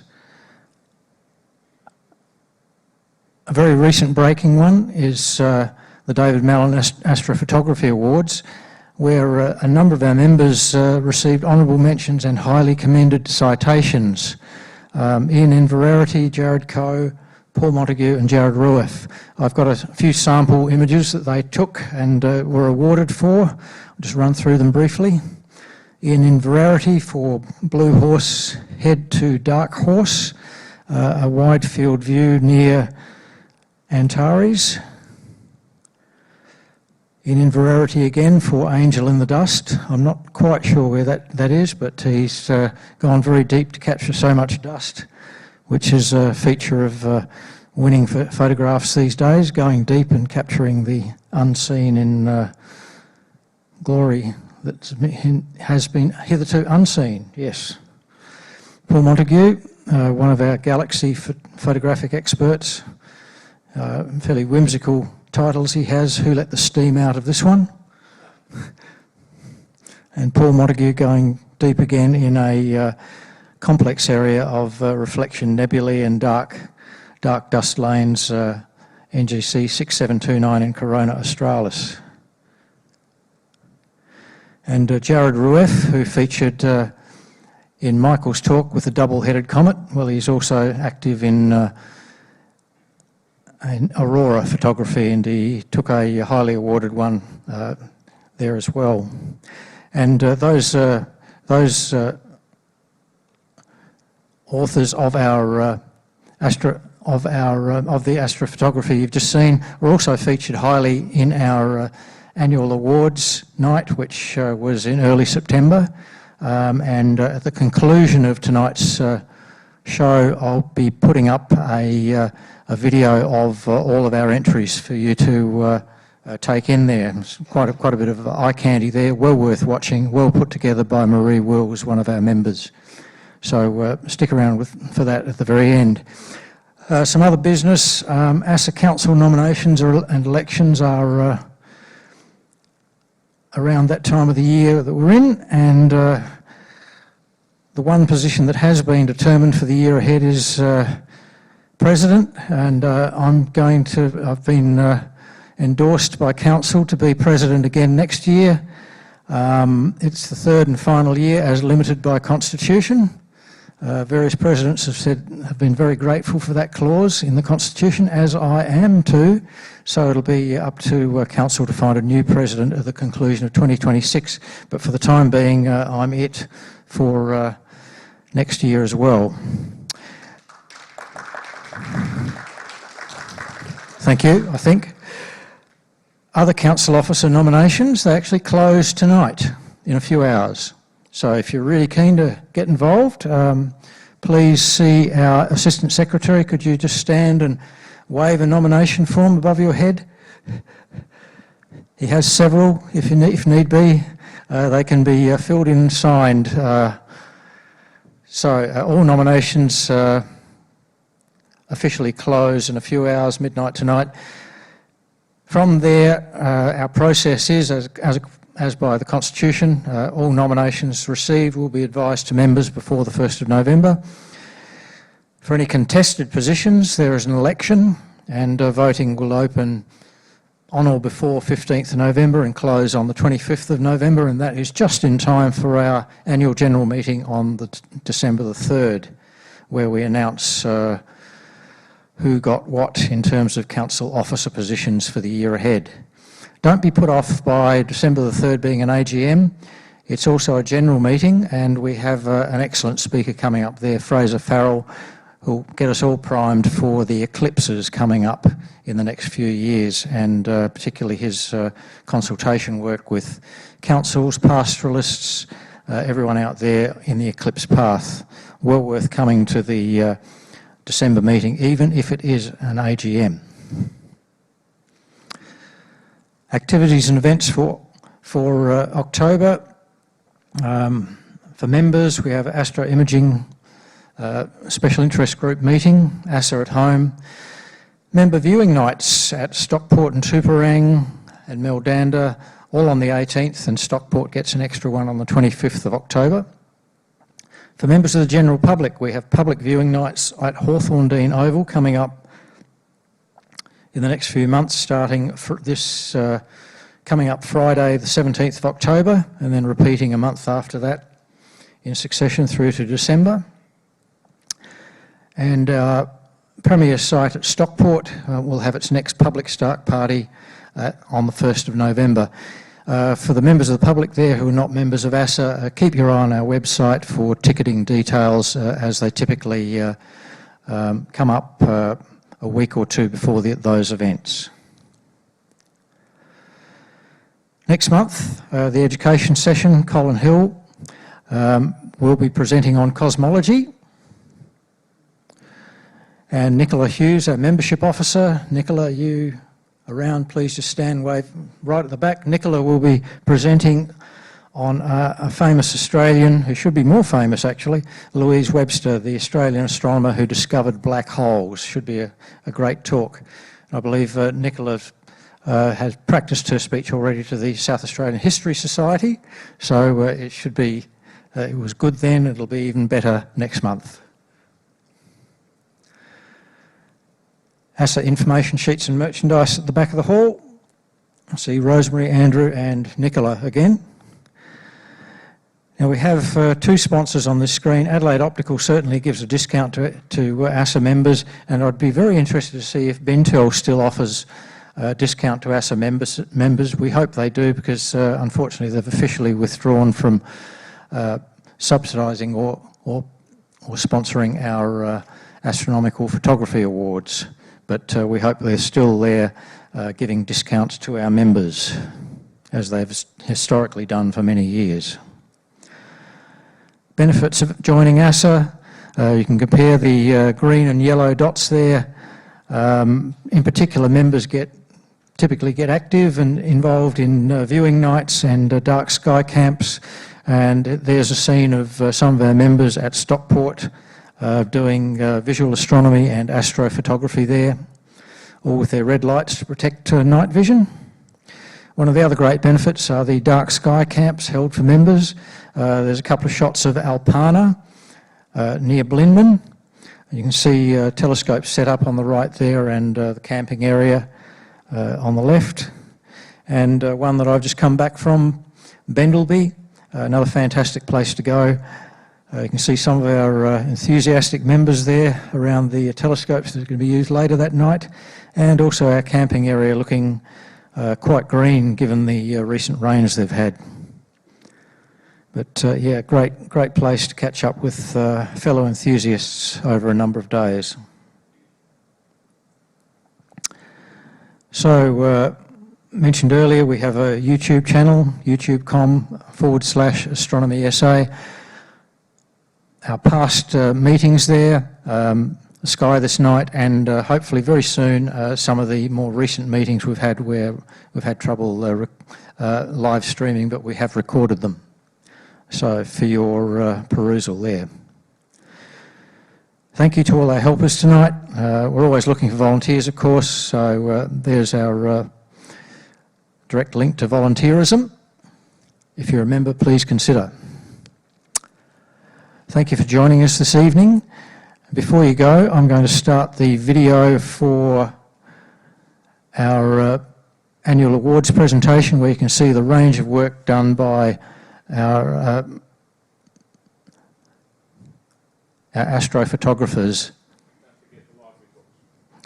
A very recent breaking one is the David Mallon Astrophotography Awards, where a number of our members received honourable mentions and highly commended citations. Ian Inverarity, Jared Coe, Paul Montague and Jared Rueff. I've got a few sample images that they took and were awarded for. I'll just run through them briefly. Ian Inverarity for Blue Horse Head to Dark Horse, a wide field view near Antares. In Inverarity again for Angel in the Dust. I'm not quite sure where that is, but he's gone very deep to capture so much dust, which is a feature of winning photographs these days, going deep and capturing the unseen in glory that has been hitherto unseen, yes. Paul Montague, one of our Galaxy photographic experts, fairly whimsical titles he has. Who let the steam out of this one? And Paul Montague going deep again in a complex area of reflection nebulae and dark dust lanes, NGC 6729 in Corona Australis. And Jared Rueff, who featured in Michael's talk with the double-headed comet. Well, he's also active in Aurora photography, and he took a highly awarded one there as well. And those authors of our of the astrophotography you've just seen. We're also featured highly in our annual awards night, which was in early September. And at the conclusion of tonight's show, I'll be putting up a video of all of our entries for you to take in there. It's quite a bit of eye candy there, well worth watching, well put together by Marie Wills, one of our members. So stick around for that at the very end. Some other business, ASSA Council nominations and elections are around that time of the year that we're in, and the one position that has been determined for the year ahead is President, and I've been endorsed by Council to be President again next year. It's the third and final year as limited by Constitution. Various presidents have been very grateful for that clause in the Constitution, as I am too. So it'll be up to Council to find a new president at the conclusion of 2026. But for the time being, I'm it for next year as well. Thank you, I think. Other council officer nominations, they actually close tonight in a few hours. So if you're really keen to get involved, please see our Assistant Secretary. Could you just stand and wave a nomination form above your head? He has several, if need be. They can be filled in and signed. So all nominations officially close in a few hours, midnight tonight. From there, our process is, as by the Constitution, all nominations received will be advised to members before the 1st of November. For any contested positions, there is an election, and voting will open on or before 15th of November and close on the 25th of November, and that is just in time for our annual general meeting on December the 3rd, where we announce who got what in terms of council officer positions for the year ahead. Don't be put off by December the 3rd being an AGM. It's also a general meeting, and we have an excellent speaker coming up there, Fraser Farrell, who'll get us all primed for the eclipses coming up in the next few years, and particularly his consultation work with councils, pastoralists, everyone out there in the eclipse path. Well worth coming to the December meeting, even if it is an AGM. Activities and events for October. For members, we have Astro Imaging Special Interest Group meeting, ASSA at home. Member viewing nights at Stockport and Tooparang and Meldanda, all on the 18th, and Stockport gets an extra one on the 25th of October. For members of the general public, we have public viewing nights at Hawthorndean Oval coming up in the next few months, starting coming up Friday the 17th of October, and then repeating a month after that in succession through to December. And our premier site at Stockport will have its next public start party on the 1st of November. For the members of the public there who are not members of ASSA, keep your eye on our website for ticketing details as they typically come up a week or two before those events. Next month, the education session, Colin Hill will be presenting on cosmology. And Nicola Hughes, our membership officer. Nicola, are you around? Please just stand, wave right at the back. Nicola will be presenting on a famous Australian, who should be more famous actually, Louise Webster, the Australian astronomer who discovered black holes. Should be a great talk. I believe Nicola has practiced her speech already to the South Australian History Society, so it should be, it was good then, it'll be even better next month. ASSA information sheets and merchandise at the back of the hall. I see Rosemary, Andrew and Nicola again. Now we have two sponsors on this screen. Adelaide Optical certainly gives a discount to ASSA members, and I'd be very interested to see if Bentel still offers a discount to ASSA members. We hope they do, because unfortunately they've officially withdrawn from subsidising or sponsoring Astronomical Photography Awards, but we hope they're still there giving discounts to our members, as they've historically done for many years. Benefits of joining ASSA, you can compare the green and yellow dots there. In particular, members typically get active and involved in viewing nights and dark sky camps, and there's a scene of some of our members at Stockport doing visual astronomy and astrophotography there, all with their red lights to protect night vision. One of the other great benefits are the dark sky camps held for members. There's a couple of shots of Alpana near Blinman. You can see telescopes set up on the right there and the camping area on the left. And one that I've just come back from, Bendelby, another fantastic place to go. You can see some of our enthusiastic members there around the telescopes that are going to be used later that night, and also our camping area looking quite green given the recent rains they've had. But yeah, great place to catch up with fellow enthusiasts over a number of days. So, mentioned earlier, we have a YouTube channel, youtube.com/astronomy.sa. Our past meetings there, the sky this night, and hopefully very soon some of the more recent meetings we've had where we've had trouble live streaming, but we have recorded them. So for your perusal there. Thank you to all our helpers tonight. We're always looking for volunteers, of course, so there's our direct link to volunteerism. If you're a member, please consider. Thank you for joining us this evening. Before you go, I'm going to start the video for our annual awards presentation, where you can see the range of work done by our astrophotographers.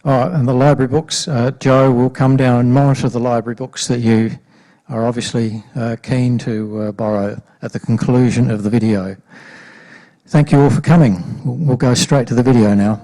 Oh, and the library books. Joe will come down and monitor the library books that you are obviously keen to borrow at the conclusion of the video. Thank you all for coming. We'll go straight to the video now.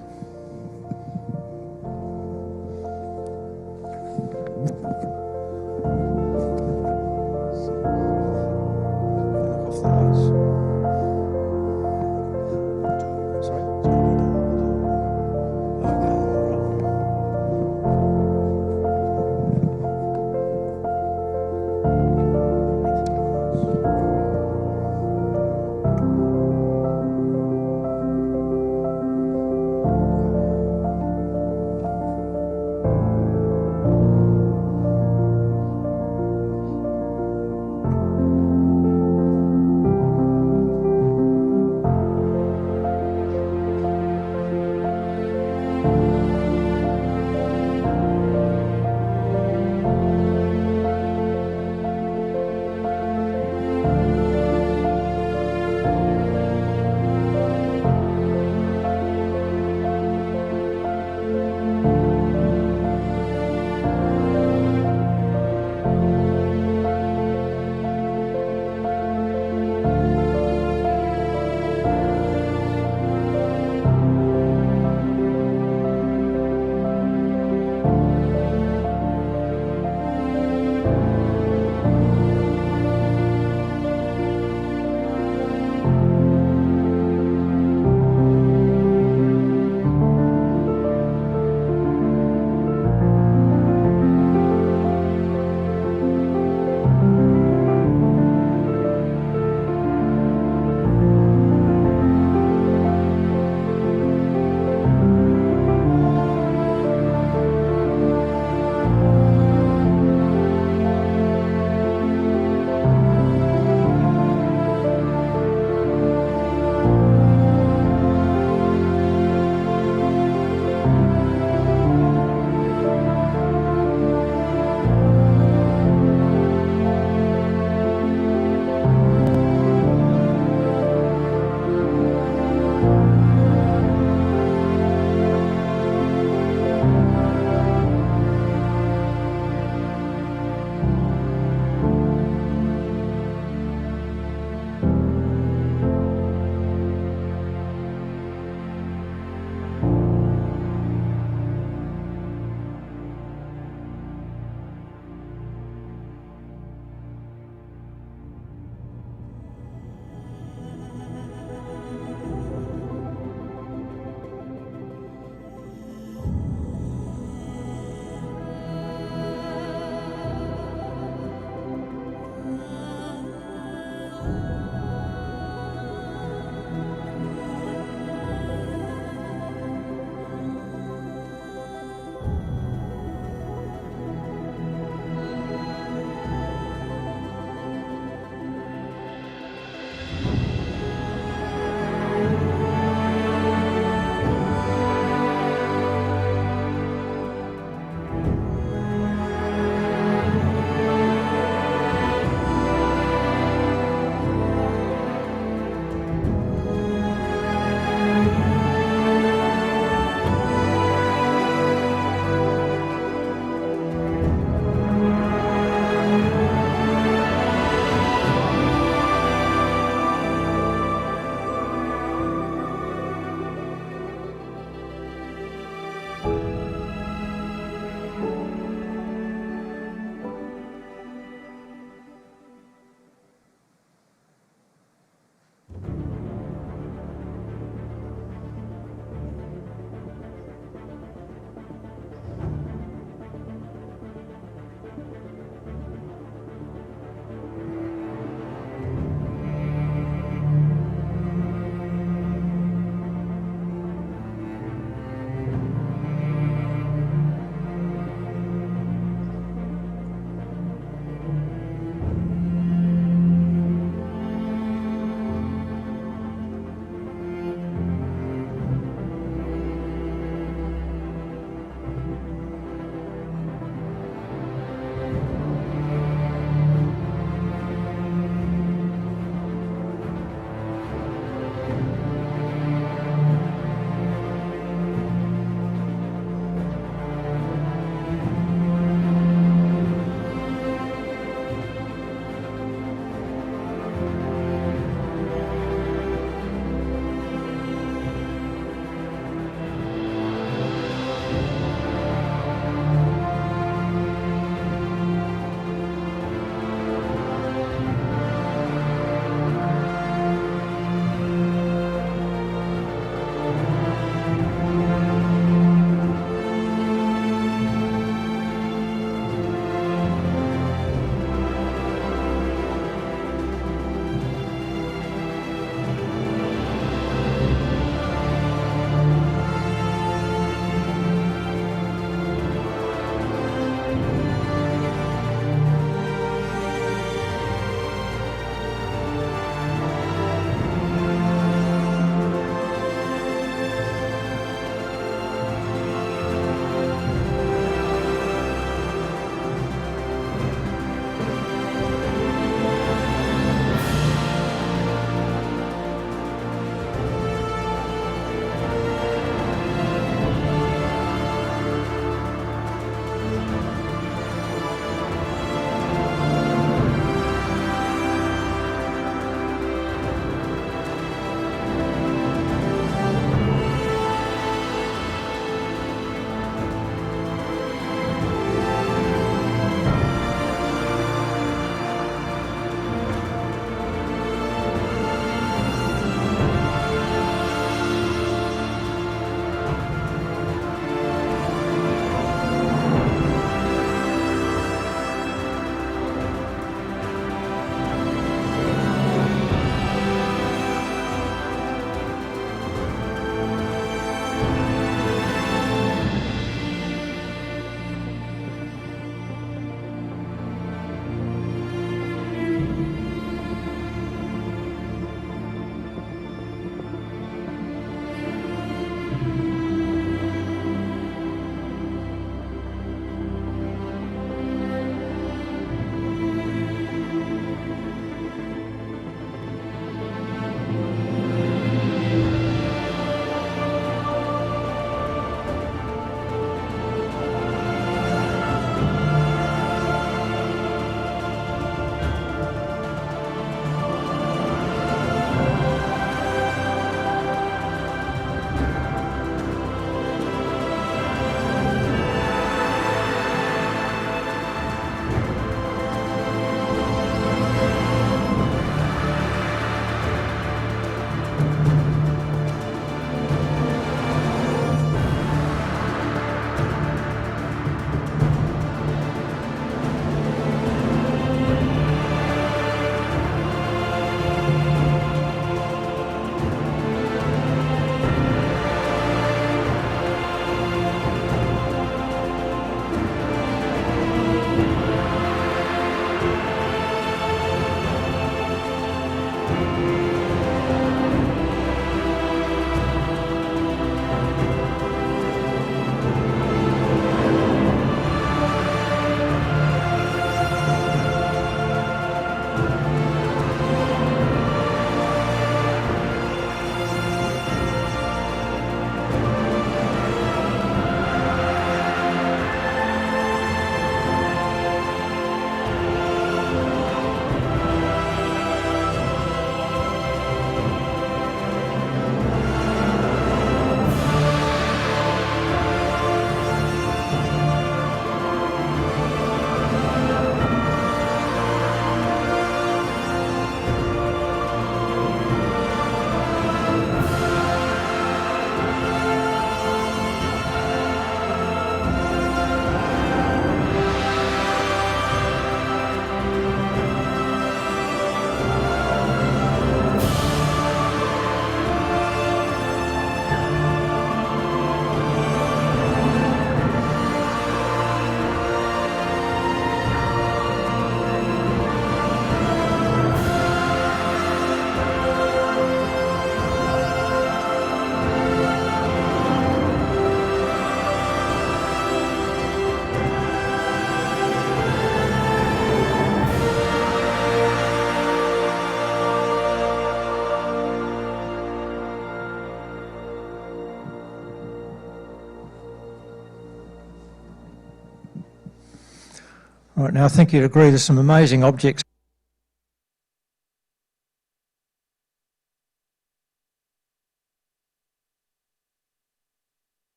Right, now I think you'd agree there's some amazing objects.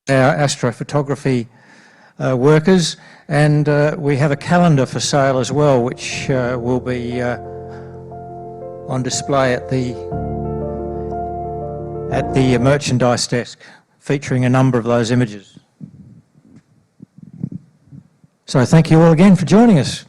Our astrophotography workers, and we have a calendar for sale as well, which will be on display at the merchandise desk, featuring a number of those images. So thank you all again for joining us.